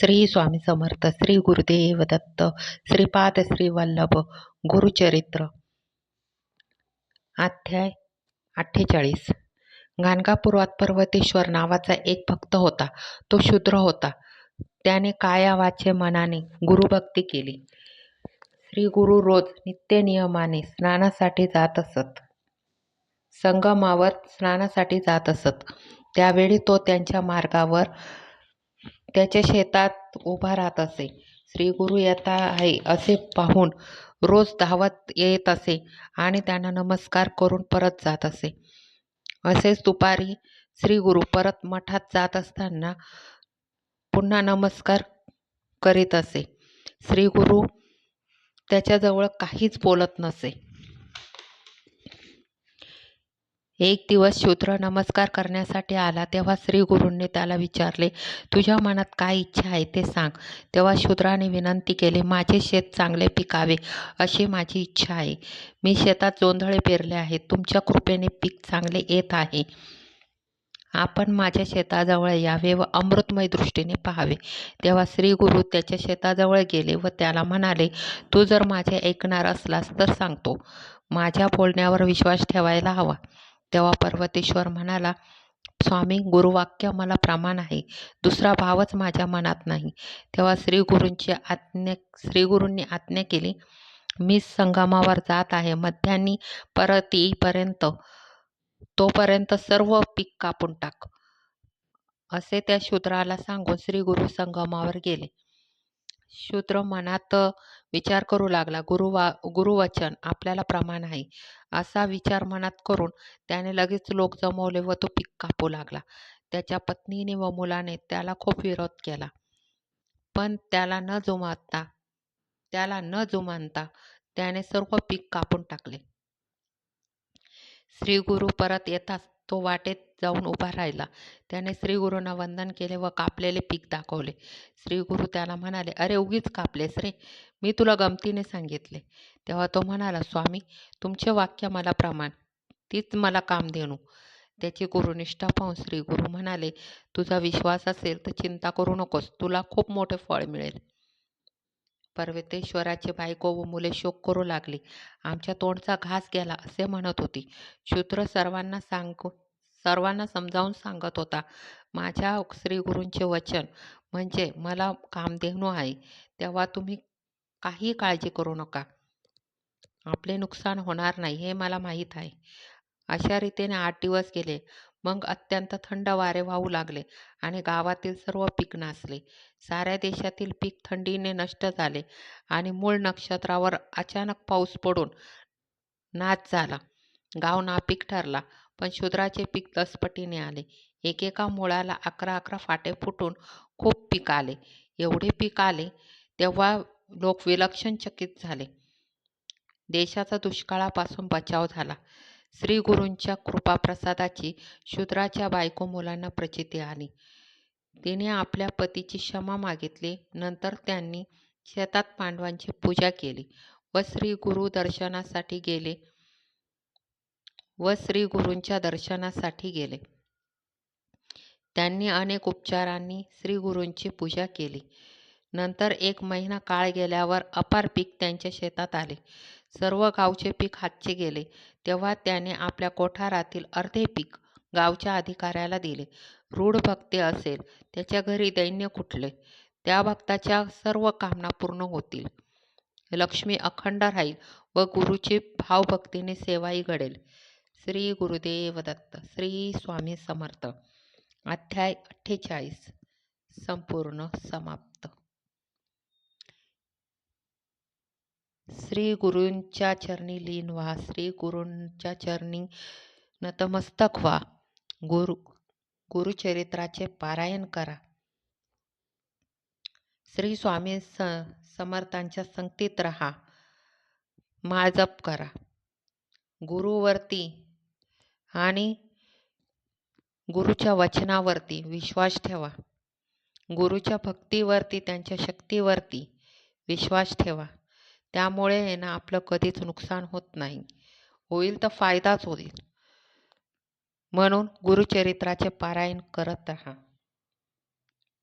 श्री स्वामी समर्थ. श्री गुरुदेव दत्त. श्रीपाद श्री वल्लभ. गुरुचरित्र. अध्याय 48. गाणगापुरात पर्वतेश्वर नावाचा एक भक्त होता. तो शूद्र होता. त्याने काया वाचे मनाने गुरुभक्ती केली. श्री गुरु रोज नित्य नियमाने स्नानासाठी जात असत. संगमावर स्नानासाठी जात असत. त्यावेळी तो त्यांच्या मार्गावर त्याच्या शेतात उभा राहत असे. श्री गुरु येत आहे असे पाहून रोज धावत येत असे आणि त्यांना नमस्कार करून परत जात असे. असेच दुपारी श्री गुरु परत मठात जात असताना पुन्हा नमस्कार करीत असे. श्री गुरु त्याच्याजवळ काहीच बोलत नसे. एक दिवस शूद्र नमस्कार करण्यासाठी आला तेव्हा श्री गुरूंनी त्याला विचारले, तुझ्या मनात काय इच्छा आहे ते सांग. तेव्हा शूद्राने विनंती केली, माझे शेत चांगले पिकावे अशी माझी इच्छा आहे. मी शेतात जोंधळे पेरले आहेत. तुमच्या कृपेने पीक चांगले येत आहे. आपण माझ्या शेताजवळ यावे व अमृतमय दृष्टीने पाहावे. तेव्हा श्री गुरु त्याच्या शेताजवळ गेले व त्याला म्हणाले, तू जर माझे ऐकणार असलास तर सांगतो. माझ्या बोलण्यावर विश्वास ठेवायला हवा. तेव्हा पर्वतेश्वर म्हणाला, स्वामी, गुरुवाक्य मला प्रमाण आहे. दुसरा भावच माझ्या मनात नाही. तेव्हा श्री गुरूंनी आज्ञा केली, मी संगमावर जात आहे. मध्यान्ही परत येईपर्यंत तोपर्यंत सर्व पीक कापून टाक. असे त्या शूद्राला सांगून श्री गुरु संगमावर गेले. शूद्र मनात विचार करू लागला, गुरुवचन आपल्याला प्रमाण आहे असा विचार मनात करून त्याने लगेच लोक जमवले व तो पीक कापू लागला. त्याच्या पत्नीने व मुलाने त्याला खूप विरोध केला, पण त्याला न जुमानता त्याने सर्व पीक कापून टाकले. श्री गुरु परत येताच तो वाटेत जाऊन उभा राहिला. त्याने श्री गुरूंना वंदन केले व कापलेले पीक दाखवले. श्री गुरु त्याला म्हणाले, अरे उगीच कापलेस रे, मी तुला गमतीने सांगितले. तेव्हा तो म्हणाला, स्वामी, तुमचे वाक्य मला प्रमाण, तीच मला कामधेनू. त्याची गुरुनिष्ठा पाहून श्री गुरु म्हणाले, तुझा विश्वास असेल तर चिंता करू नकोस, तुला खूप मोठे फळ मिळेल. पर्वतेश्वराची बायको व मुले शोक करू लागली. आमच्या तोंडचा घास गेला असे म्हणत होती. शूद्र सर्वांना समजावून सांगत होता, माझ्या श्री गुरूंचे वचन म्हणजे मला कामधेनू आहे. तेव्हा तुम्ही काही काळजी करू नका. आपले नुकसान होणार नाही हे मला माहीत आहे. अशा रीतीने 8 दिवस गेले. मग अत्यंत थंड वारे वाहू लागले आणि गावातील सर्व पीक नासले. साऱ्या देशातील पीक थंडीने नष्ट झाले आणि मूळ नक्षत्रावर अचानक पाऊस पडून नाच झाला. गाव नापीक ठरला, पण शूद्राचे पीक 10 पटीने आले. एकेका मुळाला 11 फाटे फुटून खूप पीक आले. एवढे पीक आले तेव्हा लोक विलक्षण चकित झाले. देशाचा दुष्काळापासून बचाव झाला. श्री गुरूंच्या कृपाप्रसादाची शूद्राच्या बायको मुलांना प्रचिती आली. तिने आपल्या पतीची क्षमा मागितली. नंतर त्यांनी शेतात पांडवांची पूजा केली व श्री गुरूंच्या दर्शनासाठी गेले. त्यांनी अनेक उपचारांनी श्री गुरूंची पूजा केली. नंतर 1 महिना काळ गेल्यावर अपार पीक त्यांच्या शेतात आले. सर्व गावचे पीक हातचे गेले. तेव्हा त्याने आपल्या कोठारातील अर्धे पीक गावच्या अधिकाऱ्याला दिले. रूढ भक्ती असेल त्याच्या घरी दैन्य कुठले, त्या भक्ताच्या सर्व कामना पूर्ण होतील. लक्ष्मी अखंड राहील व गुरुची भावभक्तीने सेवाही घडेल. श्री गुरुदेव दत्त. श्री स्वामी समर्थ. अध्याय 48 संपूर्ण समाप्त. श्री गुरूंच्या चरणी लीन व्हा. श्री गुरूंच्या चरणी नतमस्तक व्हा. गुरुचरित्राचे पारायण करा. श्री स्वामी समर्थांच्या संगतीत राहा. माळजप करा. गुरुवरती आणि गुरुच्या वचनावरती विश्वास ठेवा. गुरुच्या भक्तीवरती, त्यांच्या शक्तीवरती विश्वास ठेवा. त्यामुळे आपलं कधीच नुकसान होत नाही. होईल तर फायदाच होईल. म्हणून गुरुचरित्राचे पारायण करत राहा.